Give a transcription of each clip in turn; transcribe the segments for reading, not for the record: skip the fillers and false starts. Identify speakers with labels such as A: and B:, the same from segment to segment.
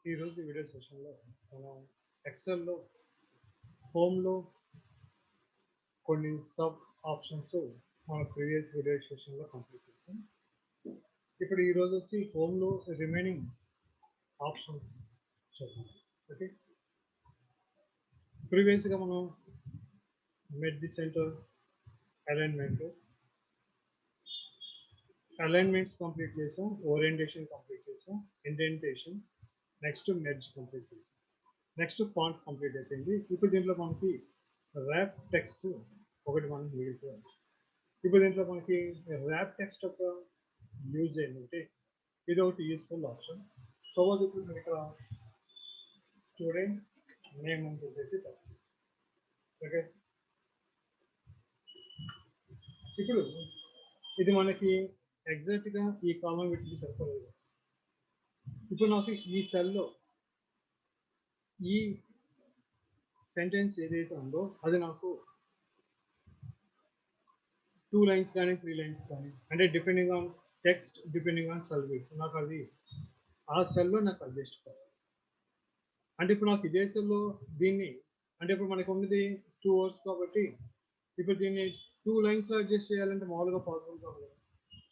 A: ఈరోజు వీడియో సెషన్లో మనం ఎక్సెల్లో హోమ్లో కొన్ని సబ్ ఆప్షన్స్ మన ప్రీవియస్ వీడియో సెషన్లో కంప్లీట్ చేస్తాం. ఇప్పుడు ఈరోజు వచ్చి హోమ్లో రిమైనింగ్ ఆప్షన్స్ చూద్దాం. ఓకే, ప్రీవియస్గా మనం మెడ్ ది సెంటర్, అలైన్మెంట్స్ కంప్లీట్ చేసాం, ఓరియంటేషన్ కంప్లీట్ చేసాం, ఇండెంటేషన్, నెక్స్ట్ మెర్జ్ కంప్లీట్ చేసాం, నెక్స్ట్ ఫాంట్ కంప్లీట్ అయిపోయింది. ఇప్పుడు దీంట్లో మనకి ర్యాప్ టెక్స్ట్ ఒకటి మనకి మిగిలిపోయింది. ఇప్పుడు దీంట్లో మనకి ర్యాప్ టెక్స్ట్ యొక్క యూజ్ ఏంటంటే ఇది ఒకటి యూస్ఫుల్ ఆప్షన్. సపోజ్ ఇప్పుడు మీరు ఇక్కడ స్టూడెంట్ నేమ్ అని చెప్పేసి ఓకే, ఇప్పుడు ఇది మనకి ఎగ్జాక్ట్గా ఈ కాలం వీటికి సరిపోలేదు. ఇప్పుడు నాకు ఈ సెల్లో ఈ సెంటెన్స్ ఏదైతే ఉందో అది నాకు 2 లైన్స్ కానీ 3 లైన్స్ కానీ, అంటే depending on text, depending on cell width, నాకు అది ఆ సెల్లో నాకు అడ్జస్ట్ కావాలి. అంటే ఇప్పుడు నాకు ఇదే సెల్లో దీన్ని, అంటే ఇప్పుడు మనకు ఉన్నది 2 words కాబట్టి ఇప్పుడు దీన్ని 2 లైన్స్లో అడ్జస్ట్ చేయాలంటే మామూలుగా పాసిబుల్ కాదు.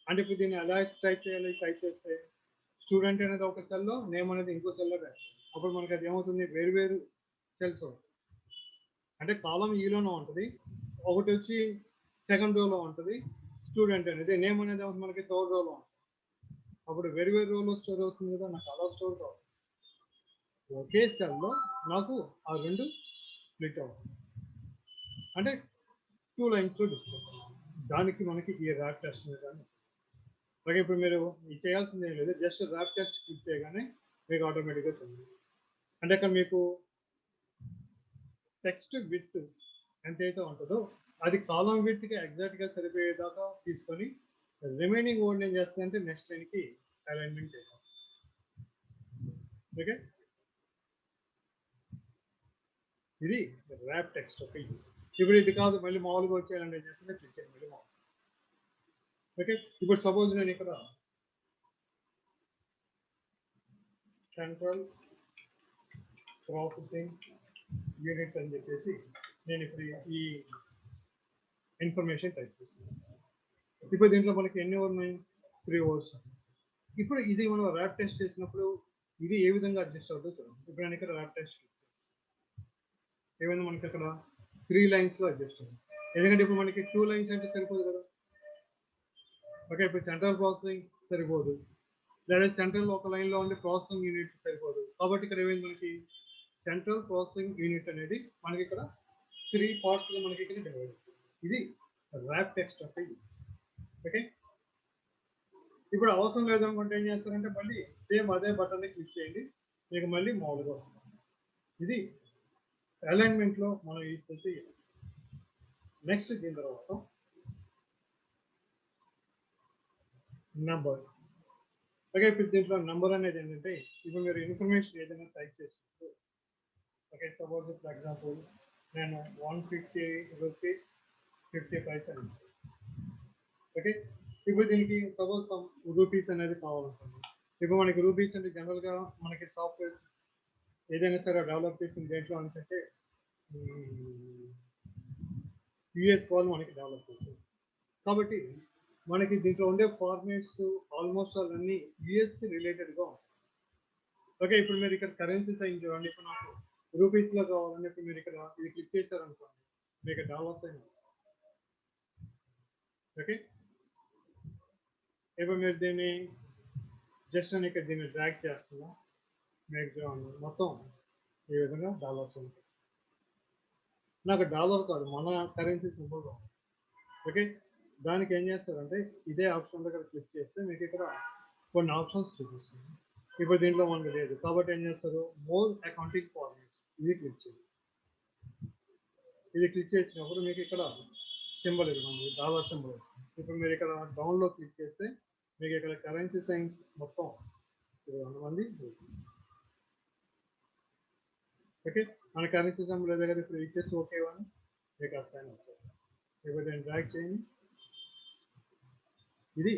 A: అంటే ఇప్పుడు దీన్ని ఎలా టైప్ చేయాలి, టైప్ చేస్తే స్టూడెంట్ అనేది ఒక సెల్లో, నేమ్ అనేది ఇంకో సెల్లో రాయాలి. అప్పుడు మనకి అది ఏమవుతుంది, వేరు వేరు సెల్స్ అవుతుంది. అంటే కాలం ఈలోనే ఉంటుంది, ఒకటి వచ్చి సెకండ్ రోలో ఉంటుంది, స్టూడెంట్ అనేది నేమ్ అనేది మనకి థర్డ్ రోలో ఉంటుంది. అప్పుడు వేరు వేరు రోలో స్టోర్ అవుతుంది కదా, నాకు అలా స్టోర్ కావాలి. ఒకే సెల్లో నాకు ఆ రెండు స్ప్లిట్ అవుతుంది, అంటే 2 లైన్స్లో డిస్ప్లే. దానికి మనకి ఈ ర్యాప్ టెస్ట్ కానీ అలాగే ఇప్పుడు మీరు చేయాల్సింది ఏం లేదు, జస్ట్ ర్యాప్ టెస్ట్ క్లిక్ చేయగానే మీకు ఆటోమేటిక్గాతుంది. అంటే అక్కడ మీకు టెక్స్ట్ విత్ ఎంతైతే ఉంటుందో అది కాలం విత్కి ఎగ్జాక్ట్గా సరిపోయేదాకా తీసుకొని రిమైనింగ్ వర్డ్ ఏం చేస్తుందంటే నెక్స్ట్ లైన్కి అలైన్మెంట్ చేసేస్తాం. ఓకే, ఇది ర్యాప్ టెక్స్ట్ ఒక యూజ్. ఇప్పుడు ఇది కాదు, మళ్ళీ మామూలుగా వచ్చేయాలంటే ఏం చేస్తుంటే క్లిక్ చేయండి మళ్ళీ మామూలు. ఓకే, ఇప్పుడు సపోజ్ నేను ఇక్కడ సెంట్రల్ ప్రాసెసింగ్ యూనిట్ అని చెప్పేసి నేను ఇప్పుడు ఈ ఇన్ఫర్మేషన్ టైప్ చేస్తున్నాను. ఇప్పుడు దీంట్లో మనకి ఎన్ని ఉన్నాయి, 3 words. ఇప్పుడు ఇది మనం ర్యాప్ టెస్ట్ చేసినప్పుడు ఇది ఏ విధంగా అడ్జస్ట్ అవుతుందో చూడండి. ఇప్పుడు నేను ఇక్కడ ర్యాప్ టెస్ట్ ఏమైనా మనకి అక్కడ 3 లైన్స్లో అడ్జస్ట్ అవుతుంది, ఎందుకంటే ఇప్పుడు మనకి 2 లైన్స్ అంటే సరిపోదు కదా. ఓకే, ఇప్పుడు సెంట్రల్ ప్రాసెసింగ్ సరిపోదు, లేదా సెంట్రల్ ఒక లైన్లో ఉండే ప్రాసెసింగ్ యూనిట్ సరిపోదు. కాబట్టి ఇక్కడ ఏమైంది, మనకి సెంట్రల్ ప్రాసెసింగ్ యూనిట్ అనేది మనకి ఇక్కడ 3 partsగా మనకి ఇక్కడ డివైడ్ అవుతుంది. ఇది ర్యాప్ టెక్స్ట్ అంటే. ఓకే, ఇప్పుడు అవసరం లేదనుకుంటే ఏం చేస్తారంటే మళ్ళీ సేమ్ అదే బటన్ని క్లిక్ చేయండి, మీకు మళ్ళీ మామూలుగా వస్తుంది. ఇది అలైన్మెంట్లో మనం యూజ్ చేసి. నెక్స్ట్ దీని తర్వాత నెంబర్. ఓకే, ఇప్పుడు దీంట్లో నెంబర్ అనేది ఏంటంటే ఇప్పుడు మీరు ఇన్ఫర్మేషన్ ఏదైనా టైప్ చేసినప్పుడు, ఓకే సపోజ్ ఫర్ ఎగ్జాంపుల్ నేను 150 రూపీస్ 50 పైసలు. ఓకే, ఇప్పుడు దీనికి సపోజ్ రూపీస్ అనేది కావాలనుకోండి. ఇప్పుడు మనకి రూపీస్ అంటే జనరల్గా మనకి సాఫ్ట్వేర్స్ ఏదైనా సరే డెవలప్ చేసిన దేంట్లో అంటే యుఎస్ వాళ్ళు మనకి డెవలప్ చేశారు. కాబట్టి మనకి దీంట్లో ఉండే ఫార్మేట్స్ ఆల్మోస్ట్ అన్నీ యుఎస్కి రిలేటెడ్గా ఉంటాయి. ఓకే, ఇప్పుడు మీరు ఇక్కడ కరెన్సీ సైన్ చూడండి. ఇప్పుడు నాకు రూపీస్లో కావాలని ఇప్పుడు మీరు ఇక్కడ ఇది క్లిక్ చేశారనుకోండి, మీకు డాలర్ సైన్ వస్తుంది. ఓకే, ఇప్పుడు మీరు దీన్ని జస్ట్ అని ఇక్కడ దీన్ని డ్రాగ్ చేస్తున్నా, మీకు మొత్తం ఈ విధంగా డాలర్స్ ఉంటాయి. నాకు డాలర్ కాదు, మన కరెన్సీ సింబల్. ఓకే, దానికి ఏం చేస్తారంటే ఇదే ఆప్షన్ దగ్గర క్లిక్ చేస్తే మీకు ఇక్కడ కొన్ని ఆప్షన్స్ చూపిస్తుంది. ఇప్పుడు దీంట్లో మనకు లేదు కాబట్టి ఏం చేస్తారు, మోర్ అకౌంటింగ్ ఫార్మేట్స్ ఇది క్లిక్ చేయండి. ఇది క్లిక్ చేసినప్పుడు మీకు ఇక్కడ సింబల్ ఇది మనకి డాలర్ సింబల్. ఇప్పుడు మీరు ఇక్కడ డౌన్లో క్లిక్ చేస్తే మీకు ఇక్కడ కరెన్సీ సైన్స్ మొత్తం 200 మంది. ఓకే, మన కరెన్సీ సింబల్ దగ్గర ఇప్పుడు ఇచ్చేసి ఓకే అని మీకు ఆ సైన్ వస్తుంది. ఇప్పుడు నేను డ్రాగ్ చేయండి, ఇది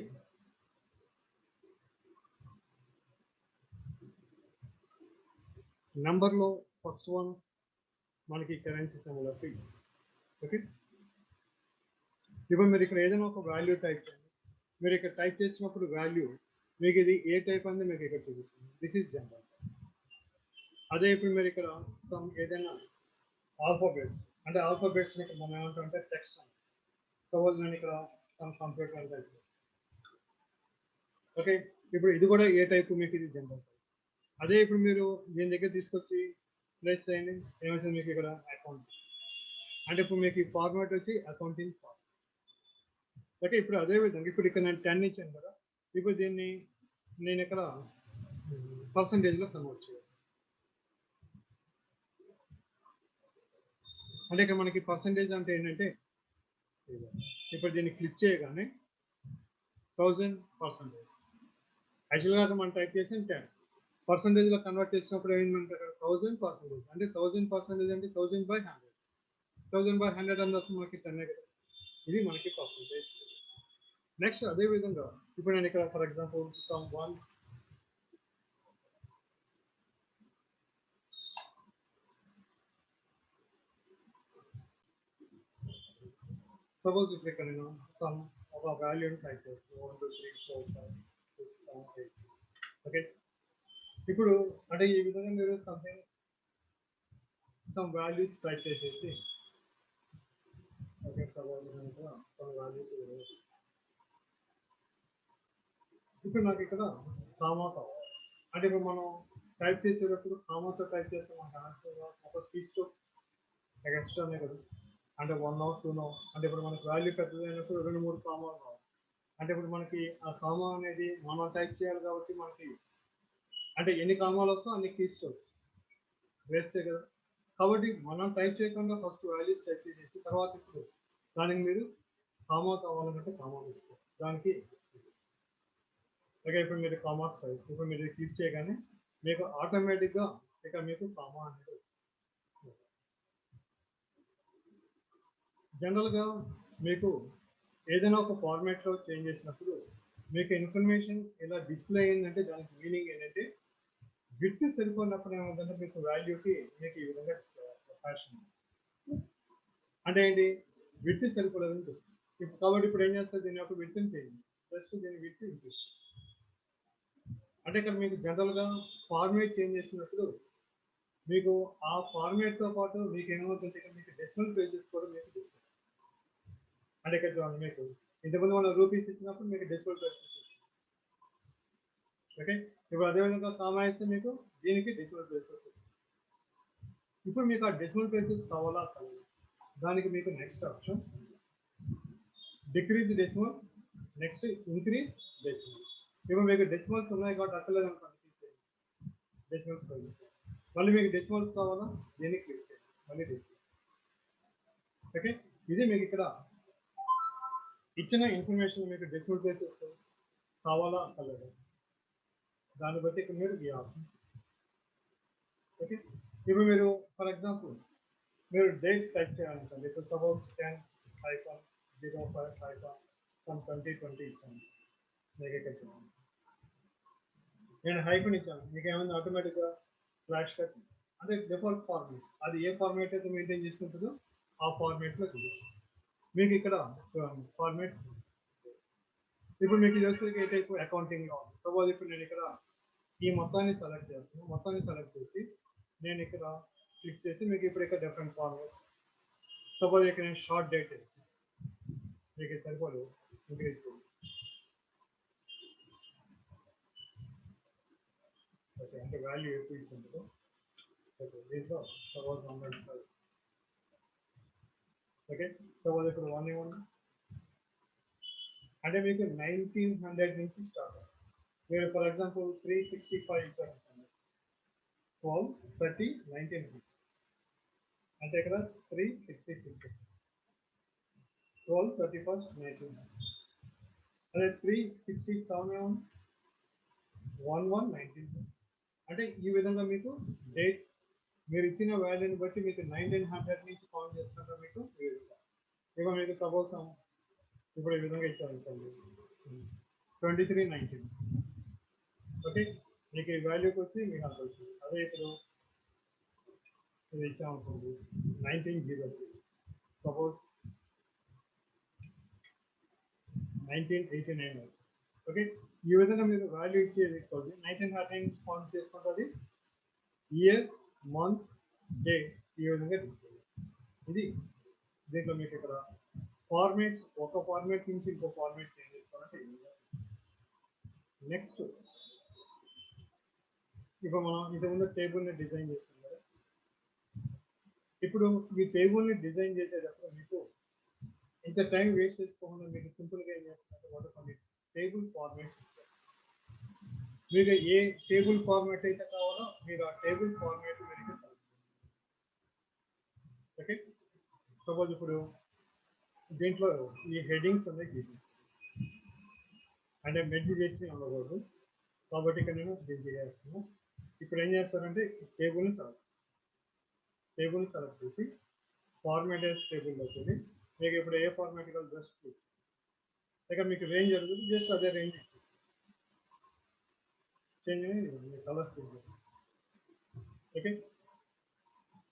A: నెంబర్లో ఫస్ట్ వన్ మనకి కరెన్సీ సింబల్ ఫీ. ఓకే, ఇప్పుడు మీరు ఇక్కడ ఏదైనా ఒక వాల్యూ టైప్ చేయండి. మీరు ఇక్కడ టైప్ చేసినప్పుడు వాల్యూ మీకు ఇది ఏ టైప్ అనేది మీకు ఇక్కడ చూపిస్తుంది. This is general. అదే ఇప్పుడు మీరు ఇక్కడ ఏదైనా ఆల్ఫాబెట్స్ అంటే ఆల్ఫాబెట్స్ ఇక్కడ మనం ఏమంటామంటే టెక్స్ట్. సపోజ్ నేను ఇక్కడ కంప్యూటర్ అని టైప్ చేస్తాను. ఓకే, ఇప్పుడు ఇది కూడా ఏ టైప్ మీకు ఇది జనరల్. అదే ఇప్పుడు మీరు దీని దగ్గర తీసుకొచ్చి ప్లేస్ చేయండి, ఏమవుతుంది మీకు ఇక్కడ అకౌంట్. అంటే ఇప్పుడు మీకు ఈ ఫార్మాట్ వచ్చి అకౌంటింగ్ ఫార్మ్. ఓకే, ఇప్పుడు అదే విధంగా ఇప్పుడు ఇక్కడ నేను 10 ఇచ్చాను కదా, ఇప్పుడు దీన్ని నేను ఇక్కడ పర్సంటేజ్లో కన్వర్ట్ చేయాలి. అంటే ఇక్కడ మనకి పర్సంటేజ్ అంటే ఏంటంటే ఇప్పుడు దీన్ని క్లిక్ చేయగానే 1000%. యాక్చువల్గా మనం టైప్ చేసి 10 పర్సంటేజ్లో కన్వర్ట్ చేసినప్పుడు ఏంటంటే అక్కడ 1000% అంటే 1000% అంటే 1000/100. 1000/100 అని వస్తుంది మనకి 10 కదా, ఇది మనకి పర్సంటేజ్. నెక్స్ట్ అదే విధంగా ఇప్పుడు నేను ఇక్కడ ఫర్ ఎగ్జాంపుల్ సమ్ 1 సపోజ్ ఇప్పుడు ఇక్కడ నేను సమ్ ఒక వాల్యూని టైప్ చేస్తాను 1 2 3 4 5 6 7 8. ఓకే, ఇప్పుడు అంటే ఈ విధంగా మీరు సమ్ వాల్యూస్ టైప్ చేసేసి ఓకే సపోజ్ సమ్ వాల్యూస్ ఇప్పుడు నాకు ఇక్కడ కామా కావాలి. అంటే ఇప్పుడు మనం టైప్ చేసేటప్పుడు కామాతో టైప్ చేస్తే మనకు ఆన్సర్ ఒక స్పీచ్తో ఎక్స్ట్రానే కదా, అంటే 1 or 2 అంటే ఇప్పుడు మనకి వాల్యూ పెద్దదైనప్పుడు 2-3 కామాలు కావాలి. అంటే ఇప్పుడు మనకి ఆ కామా అనేది మనం టైప్ చేయాలి కాబట్టి మనకి అంటే ఎన్ని కామాలు వస్తో అన్ని కీస్ వేస్తే కదా. కాబట్టి మనం టైప్ చేయకుండా ఫస్ట్ వాల్యూస్ టైప్ చేసేసి తర్వాత ఇప్పుడు దానికి మీరు కామా కావాలంటే కామా ఇస్తారు దానికి. ఓకే, ఇప్పుడు మీరు కామా టైప్ ఇప్పుడు మీరు క్లిక్ చేయగానే మీకు ఆటోమేటిక్గా ఇక మీకు కామా అనేది జనరల్గా మీకు ఏదైనా ఒక ఫార్మాట్లో చేంజ్ చేసినప్పుడు మీకు ఇన్ఫర్మేషన్ ఇలా డిస్ప్లే అయిందంటే దానికి మీనింగ్ ఏంటంటే విత్ సరిపోయినప్పుడు ఏమంటే మీకు వాల్యూకి మీకు ఈ విధంగా ఫ్యాషన్ అంటే ఏంటి విత్ సరిపోలేదని చెప్తుంది. ఇప్పుడు కాబట్టి ఇప్పుడు ఏం చేస్తుంది దీని యొక్క విత్ చేంజ్ జస్ట్ దీని విత్ ఇంక్రీజ్. అంటే ఇక్కడ మీకు జనరల్గా ఫార్మేట్ చేంజ్ చేసినప్పుడు మీకు ఆ ఫార్మేట్తో పాటు మీకు ఏమవుతుంది ఇక్కడ మీకు డెసిమల్ పేజెస్ కూడా మీకు డిస్ప్లే. అంటే ఇక్కడ చూడండి మీకు ఇంతకుముందు మనం రూపీస్ ఇచ్చినప్పుడు మీకు డెసిమల్ పేజెస్. ఓకే, ఇప్పుడు అదేవిధంగా కామా ఇస్తే మీకు దీనికి డెసిమల్ ప్లేసెస్. ఇప్పుడు మీకు ఆ డెసిమల్ ప్లేసెస్ కావాలా కావాలి దానికి మీకు next option decrease decimal, next increase decimal. ఇప్పుడు మీకు డెసిమల్స్ ఉన్నాయి కాబట్టి అక్కర్లేదు అనుకోండి డెసిమల్స్ మళ్ళీ మీకు డెసిమల్స్ కావాలా దీనికి క్లిక్ చేయండి మళ్ళీ డెసిమల్. ఓకే, ఇది మీకు ఇక్కడ ఇచ్చిన ఇన్ఫర్మేషన్ మీకు డెసిమల్ ప్లేసెస్ కావాలా అక్కర్లేదు దాన్ని బట్టి ఇక్కడ మీరు ఈ ఆప్షన్. ఓకే, ఇప్పుడు మీరు ఫర్ ఎగ్జాంపుల్ మీరు డేట్ టైప్ చేయాలనుకోండి. ఇప్పుడు సపోజ్ 10/05/2020 ఇచ్చాను మీకు ఇక్కడ చూడండి నేను హైఫన్ ఇచ్చాను మీకు ఏమైంది ఆటోమేటిక్గా స్లాష్ కట్ అంటే డిఫాల్ట్ ఫార్మేట్ అది ఏ ఫార్మేట్ అయితే మెయింటైన్ చేసుకుంటుందో ఆ ఫార్మేట్లో చూడండి మీకు ఇక్కడ ఫార్మేట్. ఇప్పుడు మీకు ఇది వచ్చి ఏ టైప్ అకౌంటింగ్లో ఉంది. సపోజ్ ఇప్పుడు నేను ఇక్కడ ఈ మొత్తాన్ని సెలెక్ట్ చేస్తాను, మొత్తాన్ని సెలెక్ట్ చేసి నేను ఇక్కడ క్లిక్ చేసి మీకు ఇప్పుడు ఇక్కడ డిఫరెంట్ ఫార్మేట్. సపోజ్ ఇక్కడ నేను షార్ట్ డేట్ చేస్తాను మీకు సరిపోలేదు ఇంక్రీజ్ చేయండి. ఓకే, అంటే వాల్యూ ఎక్కువ ఇస్తుంది. ఓకే, దీంట్లో సపోజ్ 105. ఓకే, సపోజ్ ఇప్పుడు 1 ఇవ్వండి అంటే మీకు 1900 నుంచి స్టార్ట్. మీరు ఫర్ ఎగ్జాంపుల్ 365 ఇచ్చారు 12 30 1900 అంటే ఇక్కడ 366 12 31 1900 అదే 367 11 1900 అంటే ఈ విధంగా మీకు డేట్ మీరు ఇచ్చిన వాల్యూని బట్టి మీకు 1900 నుంచి కౌంట్ చేసుకుంటే మీకు ఇప్పుడు మీకు సపోజ్ ఇప్పుడు ఈ విధంగా ఇచ్చారు 2319. ఓకే, మీకు ఈ వాల్యూకి వచ్చి మీకు అంత వచ్చింది. అదే ఇప్పుడు ఇది ఇచ్చామనుకోండి 1903, సపోజ్ 1989. ఓకే, ఈ విధంగా మీరు వాల్యూ ఇచ్చేది 1939 కౌంట్ చేసుకుంటుంది, ఇయర్, మంత్, డే, ఈ విధంగా తీసుకోండి. ఇది దీంట్లో మీకు ఇక్కడ ఫార్మేట్స్, ఒక ఫార్మేట్ నుంచి ఇంకో ఫార్మేట్ చేంజ్ చేసుకోవాలంటే నెక్స్ట్ ఇప్పుడు మనం ఇంతకుముందు టేబుల్ని డిజైన్ చేస్తాం కదా, ఇప్పుడు ఈ టేబుల్ని డిజైన్ చేసేటప్పుడు మీకు ఇంత టైం వేస్ట్ చేసుకోకుండా మీకు సింపుల్గా ఏం చేస్తున్నారు, వాళ్ళు కొన్ని టేబుల్ ఫార్మేట్స్ ఇస్తారు. మీకు ఏ టేబుల్ ఫార్మాట్ అయితే కావాలో మీరు ఆ టేబుల్ ఫార్మాట్ మీరు ఓకే. సపోజ్ ఇప్పుడు దీంట్లో ఈ హెడ్డింగ్స్ ఉన్నాయి గీసి అంటే మెర్జ్ చేసి ఉండకూడదు కాబట్టి ఇక్కడ నేను దీన్ని చేస్తున్నాను. ఇప్పుడు ఏం చేస్తారంటే టేబుల్ని సెలెక్ట్ చేసి ఫార్మాట్ టేబుల్లోకి వెళ్ళి మీకు ఇప్పుడు ఏ ఫార్మాట్ కావాలి జస్ట్ ఇక్కడ మీకు రేంజ్ అడుగుతుంది, జస్ట్ అదే రేంజ్ చేంజ్ కలర్స్ ఓకే.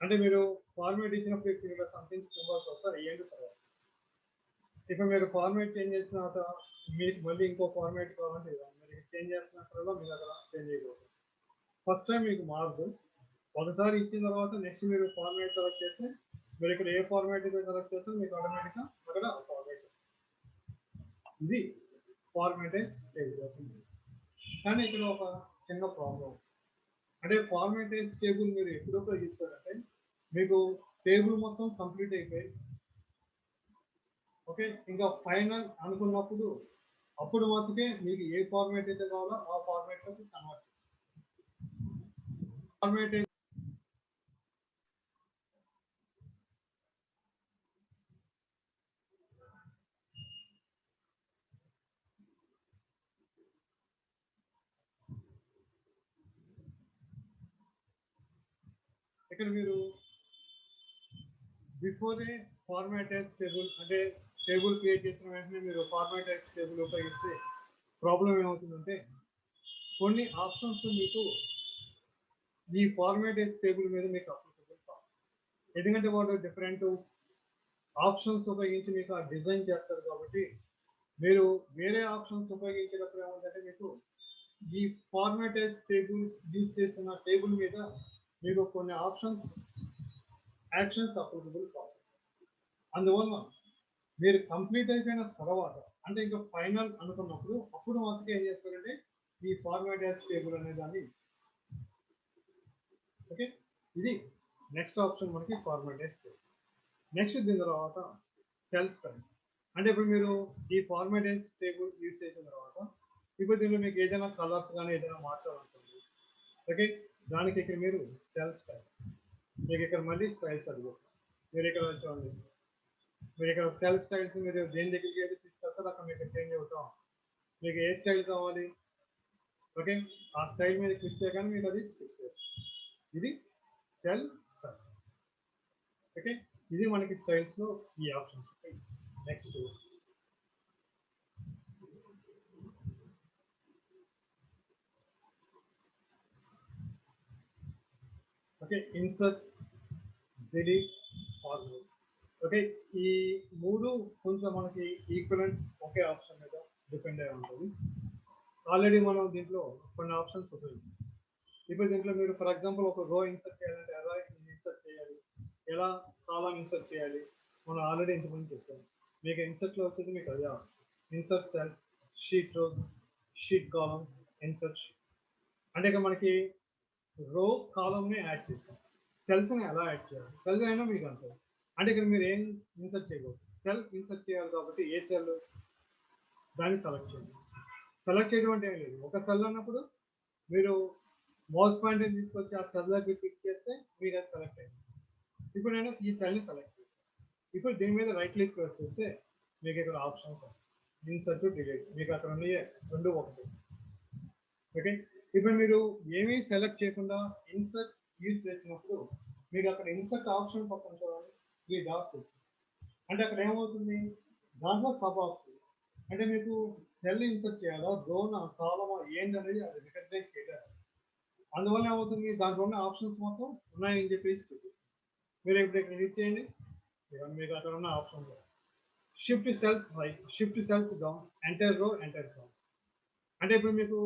A: అంటే మీరు ఫార్మాట్ ఇచ్చినప్పుడు ఇక్కడ సంథింగ్ సింబల్స్ వస్తారు అయ్యేంటి తర్వాత. ఇప్పుడు మీరు ఫార్మాట్ చేంజ్ చేసిన తర్వాత మీకు మళ్ళీ ఇంకో ఫార్మాట్ కావాలంటే మీరు చేంజ్ చేస్తున్నప్పుడల్లా మీరు అక్కడ చేంజ్ చేయకూడదు. ఫస్ట్ టైం మీకు మారదు, ఒకసారి ఇచ్చిన తర్వాత నెక్స్ట్ మీరు ఫార్మాట్ సెలెక్ట్ చేస్తే మీరు ఇక్కడ ఏ ఫార్మాట్ అయితే సెలెక్ట్ చేస్తే మీకు ఆటోమేటిక్గా అక్కడ ఫార్మాట్. ఇది ఫార్మాట్ అవుతుంది. కానీ ఇక్కడ ఒక చిన్న ప్రాబ్లం, అంటే ఫార్మాట్ టేబుల్ మీరు ఎప్పుడు ఉపయోగిస్తారంటే మీకు టేబుల్ మొత్తం కంప్లీట్ అయిపోయి ఓకే ఇంకా ఫైనల్ అనుకున్నప్పుడు అప్పుడు మాత్రమే మీకు ఏ ఫార్మాట్ అయితే కావాలో ఆ ఫార్మాట్లోకి కన్వర్ట్ ఫార్మాట్. ఇక్కడ మీరు బిఫోరే ఫార్మాట్ టేబుల్ అంటే టేబుల్ క్రియేట్ చేసిన వెంటనే మీరు ఫార్మాట్ టేబుల్ ఉపయోగిస్తే ప్రాబ్లం ఏమవుతుందంటే కొన్ని ఆప్షన్స్ మీకు ఈ ఫార్మాట్ టేబుల్ మీద మీకు అప్లికబుల్ కాదు, ఎందుకంటే వాళ్ళు డిఫరెంట్ ఆప్షన్స్ ఉపయోగించి మీకు ఆ డిజైన్ చేస్తారు. కాబట్టి మీరు వేరే ఆప్షన్స్ ఉపయోగించేటప్పుడు ఏమంటే మీకు ఈ ఫార్మాట్ టేబుల్ యూజ్ చేసిన టేబుల్ మీద మీకు కొన్ని ఆప్షన్స్ యాక్షన్స్ అప్లికబుల్ కాదు. అందువల్ల మీరు కంప్లీట్ అయిపోయిన తర్వాత అంటే ఇంకా ఫైనల్ అనుకున్నప్పుడు అప్పుడు మాత్రమే ఏం చేస్తారంటే ఈ ఫార్మాట్ టేబుల్ అనే దాన్ని ఓకే. ఇది నెక్స్ట్ ఆప్షన్ మనకి ఫార్మాట్ టేబుల్. నెక్స్ట్ దీని తర్వాత సెల్ స్టైల్, అంటే ఇప్పుడు మీరు ఈ ఫార్మాట్ టేబుల్ యూజ్ చేసిన తర్వాత ఇప్పుడు దీనిలో మీకు ఏదైనా కలర్స్ కానీ ఏదైనా మార్చాలనుకోండి ఓకే, దానికి ఇక్కడ మీరు సెల్ స్టైల్ మీకు ఇక్కడ మళ్ళీ స్టైల్స్ అడుగుతారు. మీరు ఇక్కడ చూడండి, మీరు ఇక్కడ సెల్ స్టైల్స్ మీరు దేని దగ్గరికి ఏది తీసుకొస్తారు అక్కడ మీకు చేంజ్ అవుతాం. మీకు ఏ స్టైల్ కావాలి ఓకే, ఆ స్టైల్ మీద క్లిక్ చేయగానే మీకు అది క్లిక్ చేస్తారు. ఇది సెల్ స్టైల్ ఓకే. ఇది మనకి స్టైల్స్లో ఈ options. Next okay, insert, delete, forward okay. ఈ మూడు కొంచెం మనకి ఈక్వలెంట్ ఒకే ఆప్షన్ మీద డిపెండ్ అయి ఉంటుంది. ఆల్రెడీ మనం దీంట్లో కొన్ని ఆప్షన్స్ ఉపయోగిస్తాం. ఇప్పుడు దీంట్లో మీరు ఫర్ ఎగ్జాంపుల్ ఒక రో ఇన్సర్ట్ చేయాలంటే ఎలా ఇన్సర్ట్ చేయాలి, ఎలా కాలం ఇన్సర్ట్ చేయాలి మనం ఆల్రెడీ ఇంతకుముందు చెప్పాము. మీకు ఇన్సర్ట్లో వచ్చేది మీకు అదే insert cell, sheet rows, sheet column, insert sheet. అంటే ఇక మనకి రో కాలంని యాడ్ చేస్తాం, సెల్స్ని ఎలా యాడ్ చేయాలి సెల్ అయినా మీకు అంతే. అంటే ఇక్కడ మీరు ఏం ఇన్సర్ట్ చేయకూడదు, సెల్ ఇన్సర్ట్ చేయాలి కాబట్టి ఏ సెల్ దాన్ని సెలెక్ట్ చేయండి. సెలెక్ట్ చేయడం అంటే ఏం లేదు, ఒక సెల్ అన్నప్పుడు మీరు మౌస్ పాయింటర్ తీసుకొచ్చి ఆ సెల్లోకి క్లిక్ చేస్తే మీరు అది సెలెక్ట్ అయ్యింది. ఇప్పుడు నేను ఈ సెల్ని సెలెక్ట్ చేస్తాను. ఇప్పుడు దీని మీద రైట్ క్లిక్ చేస్తే మీకు ఇక్కడ ఆప్షన్స్ ఇన్సర్ట్, డిలీట్ మీకు అక్కడ ఉన్నాయి రెండు ఒకటి ఓకే. ఇప్పుడు మీరు ఏమీ సెలెక్ట్ చేయకుండా ఇన్సర్ట్ యూజ్ చేసినప్పుడు మీకు అక్కడ ఇన్సర్ట్ ఆప్షన్ పక్కన చూడండి ఈ డాట్ అంటే అక్కడ ఏమవుతుంది దాంట్లో సబ్ ఆప్షన్ అంటే మీకు సెల్ ఇన్సర్ట్ చేయాలా జోన్ కాలమా ఏంటి అనేది అది రికగ్నైజ్ చేయాలి. అందువల్ల ఏమవుతుంది దాంట్లో ఉన్న ఆప్షన్స్ మొత్తం ఉన్నాయని చెప్పేసి చూపిస్తుంది. మీరు ఇప్పుడు ఇక్కడ క్లిక్ చేయండి. ఇవన్నీ మీకు అక్కడ ఉన్న ఆప్షన్లో shift cells right, shift cells down, enter రో, ఎంటర్ డౌన్. అంటే ఇప్పుడు మీకు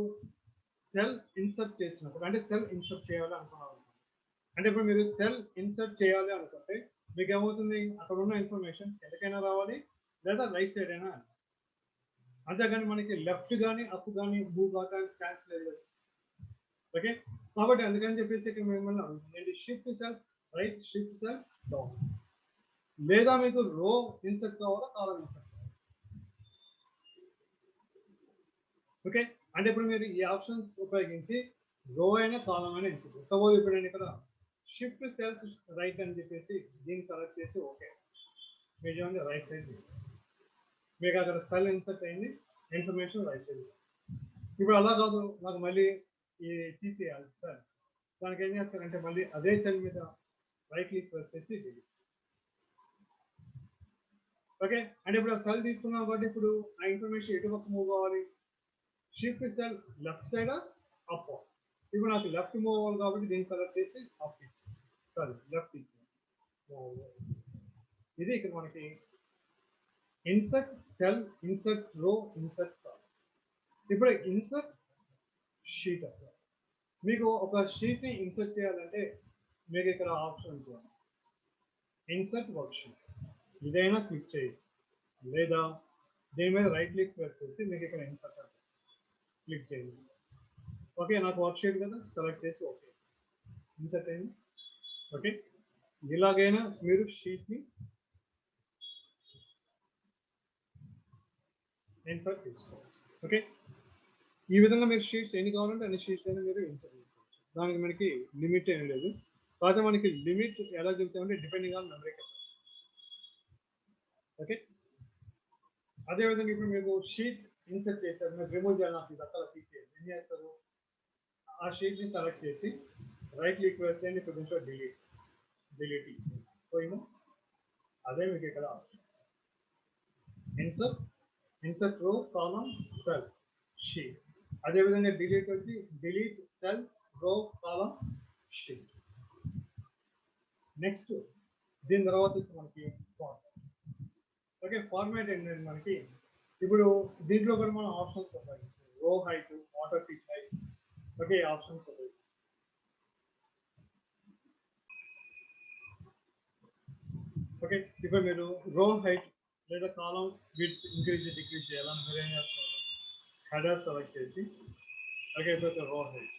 A: సెల్ ఇన్సర్ట్ చేసినప్పుడు, అంటే సెల్ ఇన్సర్ట్ చేయాలి అనుకున్నారు, అంటే ఇప్పుడు మీరు సెల్ ఇన్సర్ట్ చేయాలి అనుకుంటే మీకు ఏమవుతుంది, అక్కడ ఉన్న ఇన్ఫర్మేషన్ ఎక్కడికైనా రావాలి లేదా రైట్ సైడ్ అయినా, అంతేగాని మనకి లెఫ్ట్ కానీ అప్ కానీ మూవ్ కావడానికి ఛాన్స్ లేదు. ఓకే, కాబట్టి అందుకని చెప్పేసి ఇక్కడ మిమ్మల్ని అడుగుతుంది shift cell right, shift cell down, లేదా మీకు రో ఇన్సర్ట్ కావాలా కాలం ఇన్సర్ట్ కావాలా. ఓకే, అంటే ఇప్పుడు మీరు ఈ ఆప్షన్స్ ఉపయోగించి రో అయినా కాలం అయినా ఇన్సర్ట్. సపోజ్ ఇప్పుడు నేను ఇక్కడ షిఫ్ట్ సెల్స్ రైట్ అని చెప్పేసి దీన్ని సెలెక్ట్ చేసి ఓకే, మీరు రైట్ సైడ్ మీకు అక్కడ సెల్ ఇన్సర్ట్ అయింది, ఇన్ఫర్మేషన్ రైట్ సైడ్. ఇప్పుడు అలా కాదు, నాకు మళ్ళీ ఈ తీసేయాలి సెల్, దానికి ఏం చేస్తారంటే మళ్ళీ అదే సెల్ మీద రైట్ క్లిక్ చేసి డిలీట్. ఓకే, అంటే ఇప్పుడు ఆ సెల్ తీసుకున్నాం కాబట్టి ఇప్పుడు ఆ ఇన్ఫర్మేషన్ ఎటు పక్క మూవ్ కావాలి, shift cell left side up. ఇప్పుడు నాకు లెఫ్ట్ మూవ్ అవ్వాలి కాబట్టి దీన్ని సెలెక్ట్ చేసి అప్ సారీ లెఫ్ట్ ఇది ఇక్కడ మనకి ఇన్సర్ట్ సెల్, ఇన్సర్ట్ రో, ఇన్సర్ట్ కాల్. ఇప్పుడు ఇన్సర్ట్ షీట్ అసలు మీకు ఒక షీట్ని ఇన్సర్ట్ చేయాలంటే మీకు ఇక్కడ ఆప్షన్ ఉంటుంది ఇన్సర్ట్ వర్క్ షీట్, ఇదైనా క్లిక్ చేయండి లేదా దీని మీద రైట్ క్లిక్ ప్రెస్ చేసి మీకు ఇక్కడ ఇన్సర్ట్ క్లిక్ చేయండి. ఓకే, నాకు వర్క్ షీట్ కదా సెలెక్ట్ చేసి ఓకే ఇన్సర్ట్ అయింది. ఓకే, ఇలాగైనా మీరు షీట్ని ఇన్సర్ట్ చేసుకోవాలి. ఓకే, ఈ విధంగా మీరు షీట్స్ ఎన్ని కావాలంటే అన్ని షీట్స్ అయినా మీరు ఇన్సర్ట్ చేసుకోవచ్చు, దానికి మనకి లిమిట్ ఏం లేదు. కాకపోతే మనకి లిమిట్ ఎలా చెప్తామంటే depending on memory capacity. Okay, అదేవిధంగా ఇప్పుడు మీకు షీట్ ఇన్సర్ట్ చేశారు, మీరు రిమూవ్ చేయాలి, నాకు ఇది అక్కడ తీసేయాలి, ఏం చేస్తారు, ఆ షీట్ని సెలెక్ట్ చేసి రైట్ క్లిక్ వేస్తే ఇప్పుడు దీంట్లో డిలీట్, డిలీట్ పోయినా అదే మీకు ఇక్కడ ఇన్సర్ట్, ఇన్సర్ట్ రో, కాలం, సెల్, షీట్. అదేవిధంగా డిలీట్ వచ్చి డిలీట్ సెల్, రో, కాలం, షీట్. నెక్స్ట్ దీని తర్వాత మనకి ఫార్మాట్. ఓకే, ఫార్మాట్ ఏంటంటే మనకి ఇప్పుడు దీంట్లో కూడా మనం ఆప్షన్స్ ఉంటాయి, రో height, auto fit height. Okay, options ఉంటాయి. ఓకే, ఇప్పుడు మీరు రో హైట్ లేదా కాలం విత్ ఇంక్రీజ్ డిక్రీజ్ చేయాలని మీరు ఏం చేస్తారు, హెడర్ సెలెక్ట్ చేసి ఓకే ఇప్పుడు రో హైట్.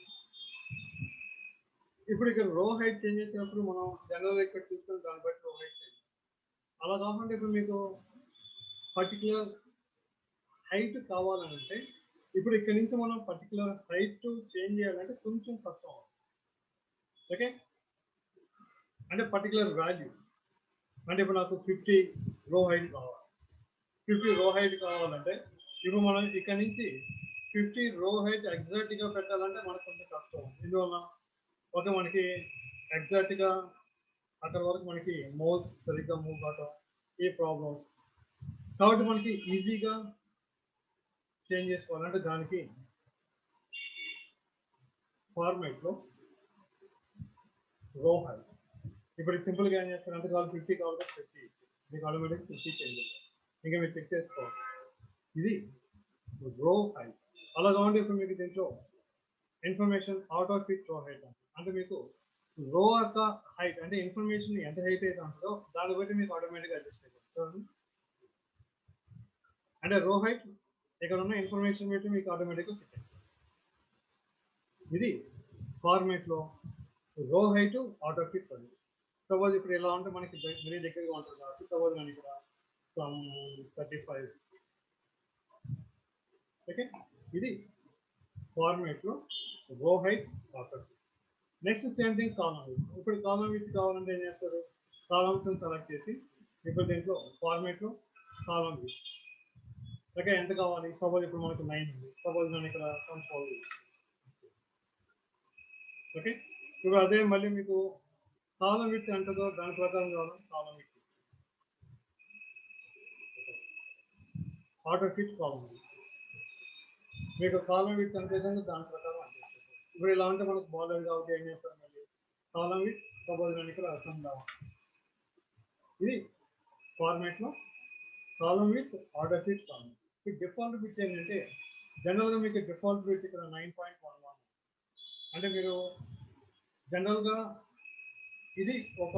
A: ఇప్పుడు ఇక్కడ రో హైట్ చేంజ్ చేసినప్పుడు మనం జనరల్ ఇక్కడ చూసుకొని దాన్ని బట్టి రో హైట్ చేయాలి. అలా కాకుండా ఇప్పుడు మీకు పర్టికులర్ హైట్ కావాలంటే ఇప్పుడు ఇక్కడ నుంచి మనం పర్టికులర్ హైట్ చేంజ్ చేయాలంటే కొంచెం కష్టం అవుతుంది. ఓకే, అంటే పర్టికులర్ వాల్యూ, అంటే ఇప్పుడు నాకు 50 రో హైట్ కావాలి, 50 రో హైట్ కావాలంటే ఇప్పుడు మనం ఇక్కడ నుంచి 50 రో హైట్ ఎగ్జాక్ట్గా పెట్టాలంటే మనకు కొంచెం కష్టం. ఎందువల్ల ఓకే మనకి ఎగ్జాక్ట్గా అక్కడ వరకు మనకి మౌస్ సరిగ్గా మూవ్ కావటం ఏ ప్రాబ్లం, కాబట్టి మనకి ఈజీగా చేంజ్ చేసుకోవాలంటే దానికి ఫార్మాట్లో రో హైట్. ఇప్పుడు సింపుల్గా ఏం చేస్తారు అంటే వాళ్ళు 50 కావాలి 50, మీకు ఆటోమేటిక్ 50 చేంజ్ అవుతుంది, ఇంకా మీరు చెక్ చేసుకోవాలి ఇది రో హైట్. అలా కావాలంటే ఇప్పుడు మీకు దీంట్లో ఇన్ఫర్మేషన్ ఆటో ఫిట్ రో హైట్ అంటే మీకు రో యొక్క హైట్ అంటే ఇన్ఫర్మేషన్ ఎంత హైట్ అయితే ఉంటుందో దాన్ని బట్టి మీకు ఆటోమేటిక్గా అడ్జస్ట్ అయిపోతుంది. అంటే రో హైట్ ఇక్కడ ఉన్న ఇన్ఫర్మేషన్ బట్టి మీకు ఆటోమేటిక్గా ఫిట్ అవుతుంది. ఇది ఫార్మేట్లో రో హైట్ ఆటో ఫిట్ ఉంది. సపోజ్ ఇప్పుడు ఎలా ఉంటే మనకి మరీ దగ్గరగా ఉంటుంది కాబట్టి సపోజ్ నేను ఇక్కడ 35. ఓకే, ఇది ఫార్మేట్లో రో height auto fit. Next same thing column with. ఇప్పుడు కాలం విత్ కావాలంటే ఏం చేస్తారు, కాలమ్స్ సెలెక్ట్ చేసి ఇప్పుడు దీంట్లో ఫార్మేట్లో కాలం విత్. ఓకే, ఎంత కావాలి, సపోజ్ ఇప్పుడు మనకు 9 ఉంది, సపోజ్ నేను ఇక్కడ 12. ఓకే, ఇప్పుడు అదే మళ్ళీ మీకు కాలం విత్ ఎంతదో దాని ప్రకారం కావాలి column width auto fit column width. మీకు కాలం విత్ ఎంత ఏదంటే దాని ప్రకారం అడ్జస్ట్ చేస్తారు. ఇప్పుడు ఇలా ఉంటే మనకు బాగాలేదు కాబట్టి ఏం చేస్తారు మళ్ళీ కాలం విత్ సపోజ్ నేను ఇక్కడ అర్థం కావాలి ఇది ఫార్మాట్లో కాలం విత్ ఆర్డర్ షీట్ కాలం. ఈ డిఫాల్ట్ బిట్ ఏంటంటే జనరల్గా మీకు డిఫాల్ట్ బిట్ ఇక్కడ 9.11. అంటే మీరు జనరల్గా ఇది ఒక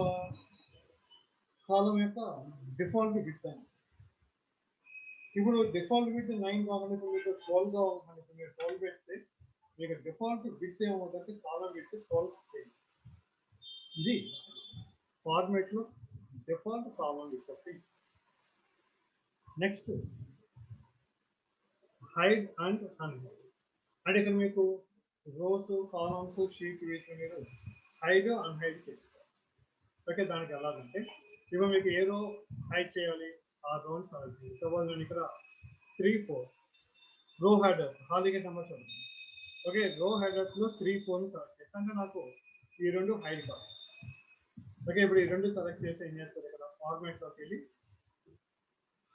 A: కాలం యొక్క డిఫాల్ట్ బిట్ అని. ఇప్పుడు డిఫాల్ట్ బిట్ 9 కాకుండా ఇప్పుడు మీకు 12 కావాలి. ఇప్పుడు మీరు 12 పెడితే మీకు డిఫాల్ట్ బిట్ ఏమవుతుందంటే కాలం బిట్ 12 చేయండి. ఇది ఫార్మాట్లో డిఫాల్ట్ కాలం బిట్ ఒకటి. Next hide and unhide. అంటే ఇక్కడ మీకు రోస్ కాలమ్స్ షీట్ వీటిని మీరు హైడ్ అన్హైడ్ చేసుకోవాలి. ఓకే, దానికి ఎలాగంటే ఇప్పుడు మీకు ఏ రో హైడ్ చేయాలి ఆ రోని సెలెక్ట్ చేయాలి. సపోజ్ నేను ఇక్కడ 3, 4 రో హెడర్స్ హాలీగా నెంబర్ చదువుతుంది. ఓకే, రో హెడర్స్లో 3, 4ని సెలెక్ట్ చేస్తాను. అంటే నాకు ఈ రెండు హైడ్ కావాలి. ఓకే, ఇప్పుడు ఈ రెండు సెలెక్ట్ చేస్తే ఏం చేస్తారు, ఇక్కడ ఫార్మాట్లోకి వెళ్ళి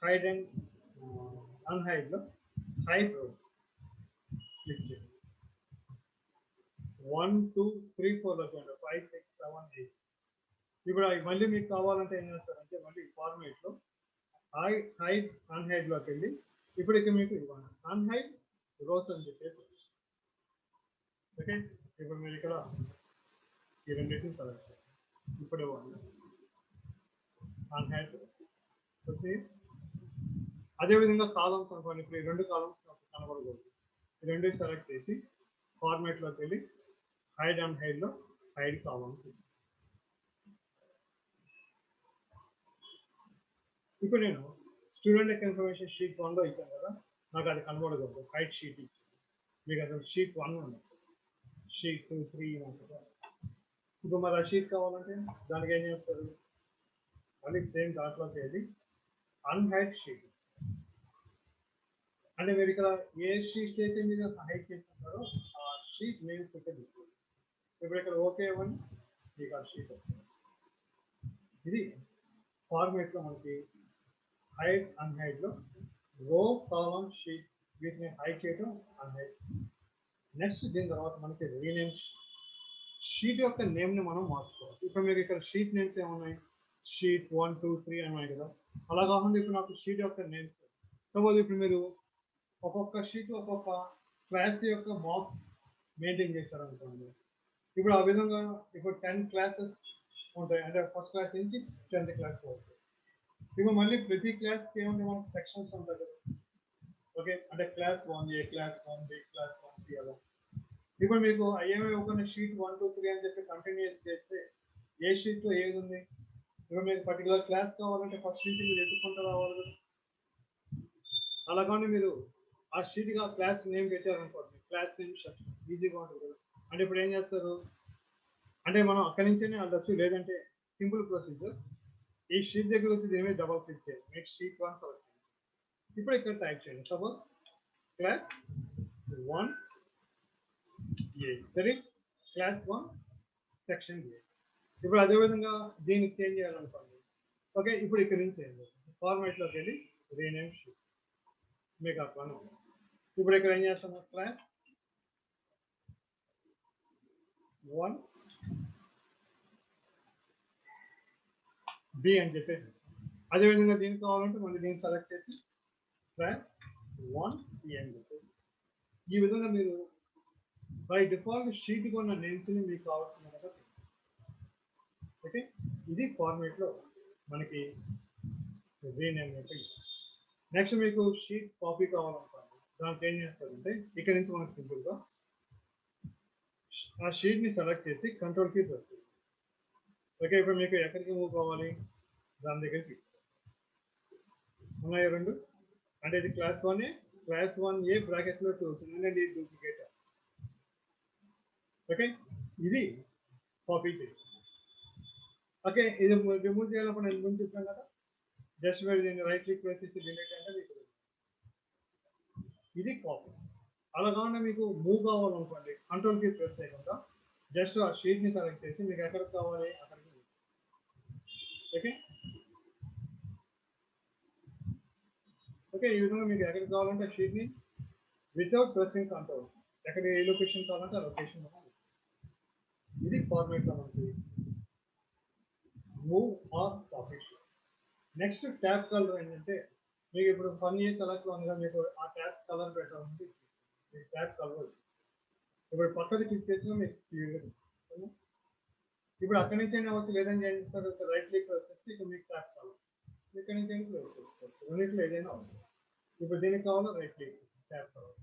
A: హైడ్ అండ్ అన్హైడ్లో హైడ్ రో క్లిక్ చేయండి. 1, 2, 3, 4లో చూడండి 5, 6, 7, 8. ఇప్పుడు అవి మళ్ళీ మీకు కావాలంటే ఏం చేస్తారంటే మళ్ళీ ఫార్మాట్లో హైడ్ అన్హైడ్లోకి వెళ్ళి ఇప్పుడు ఇక్కడ మీకు ఇవ్వండి అన్హైడ్ రోస్ అని చెప్పేసి. ఓకే, ఇప్పుడు మీరు ఇక్కడ ఈ రెండింటిని సెలెక్ట్ చేయండి. ఇప్పుడు ఇవ్వండి అన్హైడ్. ఓకే, అదేవిధంగా కాలమ్స్ అనుకోండి. ఇప్పుడు ఈ రెండు కాలమ్స్ నాకు కనబడకూడదు. ఈ రెండు సెలెక్ట్ చేసి ఫార్మాట్లోకి వెళ్ళి హైడ్ అండ్ హైడ్లో హైడ్ కాలమ్స్. ఇప్పుడు నేను స్టూడెంట్ ఇన్ఫర్మేషన్ షీట్ 1లో ఇచ్చాను కదా, నాకు అది కనబడకూడదు. హైడ్ షీట్ ఇచ్చాను మీకు. అసలు షీట్ 1 ఉంది, షీట్ 2, 3 ఉంటుంది. ఇప్పుడు మరి ఆ షీట్ కావాలంటే దానికి ఏం చేస్తారు, మళ్ళీ సేమ్ దాంట్లోకి వెళ్ళి అన్హైడ్ షీట్. అంటే మీరు ఇక్కడ ఏ షీట్ అయితే మీరు హైడ్ చేస్తున్నారో ఆ షీట్ నేమ్ పెట్టండి. ఇప్పుడు ఇక్కడ ఓకే ఇవ్వండి, మీకు ఆ షీట్ వస్తుంది. ఇది ఫార్మేట్లో మనకి హైడ్ అన్హైడ్లో రో కాలమ్ షీట్ వీటిని హైడ్ చేయడం అన్హైడ్. నెక్స్ట్ దీని తర్వాత మనకి రీనేమ్. షీట్ యొక్క నేమ్ని మనం మార్చుకోవాలి. ఇప్పుడు మీకు ఇక్కడ షీట్ నేమ్స్ ఏమున్నాయి, షీట్ 1, 2, 3 అని ఉన్నాయి కదా. అలా కాకుండా ఇప్పుడు నాకు షీట్ యొక్క నేమ్స్ సపోజ్ ఇప్పుడు మీరు ఒక్కొక్క షీట్ ఒక్కొక్క క్లాస్ యొక్క మార్క్స్ మెయింటైన్ చేస్తారనుకోండి. ఇప్పుడు ఆ విధంగా ఇప్పుడు 10 క్లాసెస్ ఉంటాయి. అంటే ఫస్ట్ క్లాస్ నుంచి 10th క్లాస్ వరకు. ఇప్పుడు మళ్ళీ ప్రతి క్లాస్కి ఏముంటే మనకు సెక్షన్స్ ఉంటాయి కదా. ఓకే, అంటే class 1A, class 1B, class 1C అలా. ఇప్పుడు మీకు ఏమేమి ఒక షీట్ 1, 2, 3 అని చెప్పి కంటిన్యూస్ చేస్తే ఏ షీట్లో ఏది ఉంది. ఇప్పుడు మీకు పర్టికులర్ క్లాస్ కావాలంటే ఫస్ట్ నుంచి మీరు ఎత్తుకుంటూ రావాలి కదా. అలా కానీ మీరు ఆ షీట్గా క్లాస్ నేమ్ పెట్టారనుకోండి, క్లాస్ నేమ్ సెక్షన్ ఈజీగా ఉంటుంది కదా. అంటే ఇప్పుడు ఏం చేస్తారు అంటే మనం అక్కడి నుంచే వెళ్ళొచ్చు, లేదంటే సింపుల్ ప్రొసీజర్ ఈ షీట్ దగ్గర వచ్చి దీని మీద డబల్ క్లిక్ చేయండి. నెక్స్ట్ షీట్ 1 సెలెక్ట్ చేయండి. ఇప్పుడు ఇక్కడ టైప్ చేయండి సపోజ్ క్లాస్ 1A, సరే క్లాస్ 1 సెక్షన్ A. ఇప్పుడు అదేవిధంగా దీనికి చేంజ్ చేయాలనుకోండి. ఓకే, ఇప్పుడు ఇక్కడ నుంచి చేయండి ఫార్మాట్లోకి వెళ్ళి రీనేమ్ షీట్ మీకు అట్లా. ఇప్పుడు ఇక్కడ ఏం చేస్తాము, క్లాస్ 1B అని చెప్పేసి. అదేవిధంగా దీనికి కావాలంటే మళ్ళీ దీన్ని సెలెక్ట్ చేసి క్లాస్ 1C అని చెప్పేసి. ఈ విధంగా మీరు బై డిఫాల్ట్ షీట్ కొన్న నేమ్స్ని మీకు కావాల్సిన. ఓకే, ఇది ఫార్మేట్లో మనకి రీనేమ్ అంటే. నెక్స్ట్ మీకు షీట్ కాపీ కావాలనుకోండి, దానికి ఏం చేస్తారంటే ఇక్కడ నుంచి మనకు సింపుల్గా ఆ షీట్ని సెలెక్ట్ చేసి కంట్రోల్ కీ ప్రెస్ చేయండి. ఓకే, ఇప్పుడు మీకు ఎక్కడికి మూవ్ కావాలి దాని దగ్గరికి ఉన్నాయి రెండు. అంటే ఇది క్లాస్ 1A, క్లాస్ 1A బ్రాకెట్లో 2 వచ్చింది అంటే ఇది డూప్లికేట్. ఓకే, ఇది కాపీ చేయండి. ఓకే, ఇది రిమూవ్ చేయాలన్నప్పుడు నేను ముందు చెప్పాను కదా, జస్ట్ మీరు దీన్ని రైట్ క్లిక్ ప్రెస్ చేసి డిలీట్ అంటే మీకు ఇది కాపీ. అలా కాకుండా మీకు మూవ్ కావాలనుకోండి, కంట్రోల్ కీ ప్రెస్ చేయకుండా జస్ట్ ఆ షీట్ని సెలెక్ట్ చేసి మీకు ఎక్కడికి కావాలి అక్కడికి. ఓకే ఓకే, ఈ విధంగా మీకు ఎక్కడికి కావాలంటే ఆ షీట్ని వితౌట్ ప్రెసింగ్ కంట్రోల్ ఎక్కడ ఏ లొకేషన్ కావాలంటే ఆ లొకేషన్. ఇది ఫార్మేట్లో మనకి move or copy sheet. Next tab colour ఏంటంటే మీకు ఇప్పుడు ఫన్ ఏ సెలెక్ట్ అనగా మీకు ఆ ట్యాబ్ కలర్ పెట్టాలంటే మీకు ట్యాబ్ కలర్ ఇప్పుడు పక్కది క్లిక్ చేసినా మీకు క్లియర్గా కనిపిస్తుంది. ఇప్పుడు అక్కడి నుంచి అయినా వచ్చి లేదని ఏం చేస్తారు, రైట్ క్లిక్ వచ్చేసి ఇక్కడ మీకు ట్యాబ్ కలర్ ఇక్కడ నుంచి అయినా క్లోజ్ చేసుకోవచ్చు, రెండింటిలో ఏదైనా అవుతుంది. ఇప్పుడు దీనికి కావాలో right click tab colour.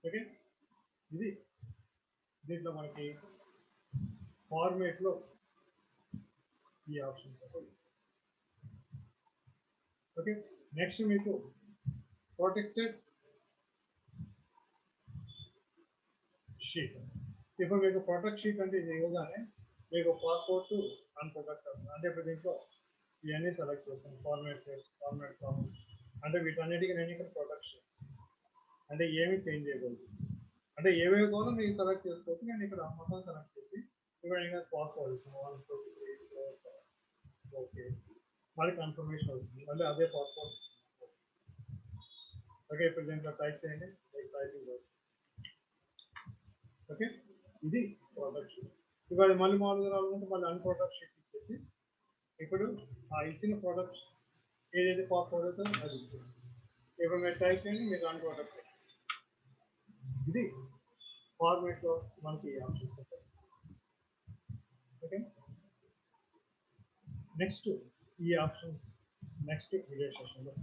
A: Okay, ఇది దీంట్లో మనకి ఫార్మేట్లో ఈ ఆప్షన్స్. ఓకే, నెక్స్ట్ మీకు ప్రొటెక్టెడ్ షీట్. ఇప్పుడు మీకు ప్రొటెక్ట్ షీట్ అంటే ఇది ఇవ్వగానే మీకు పాస్పోర్ట్ అన్ప్రొటెక్ట్ అవుతుంది. అంటే ఇప్పుడు దీంట్లో ఇవన్నీ సెలెక్ట్ చేస్తాను, ఫార్మాట్ అంటే వీటన్నిటికీ నేను ఇక్కడ ప్రొటెక్షన్ అంటే ఏమి చేంజ్ చేయకూడదు, అంటే ఏవేవి కావాలో మీరు సెలెక్ట్ చేసుకోవచ్చు. నేను ఇక్కడ మొత్తం సెలెక్ట్ చేసి ఇక్కడ ఇంకా పాస్పోర్ట్ ఇస్తాను 1 2 3 4 ఓకే, మళ్ళీ కన్ఫర్మేషన్ అవుతుంది, మళ్ళీ అదే పాస్పోర్ట్. ఓకే, ఇప్పుడు దీంట్లో టైప్ చేయండి, టైపింగ్. ఓకే, ఇది ప్రొడక్ట్ షీట్. ఇప్పుడు మళ్ళీ మామూలుగా రావాలంటే మళ్ళీ అన్ప్రొడక్ట్ షీట్ ఇచ్చేసి ఇప్పుడు ఆ ఇచ్చిన ప్రొడక్ట్స్ ఏదైతే పాస్పోర్ట్ అవుతుందో అది ఇచ్చేసి ఇప్పుడు మీరు టైప్ చేయండి, మీరు అన్ప్రొడక్ట్. ఇది ఫార్మేట్లో మనకి ఆప్షన్స్ ఉంటాయి. ఓకే, నెక్స్ట్ ఈ ఆప్షన్స్ నెక్స్ట్ వీడియో సెషన్లో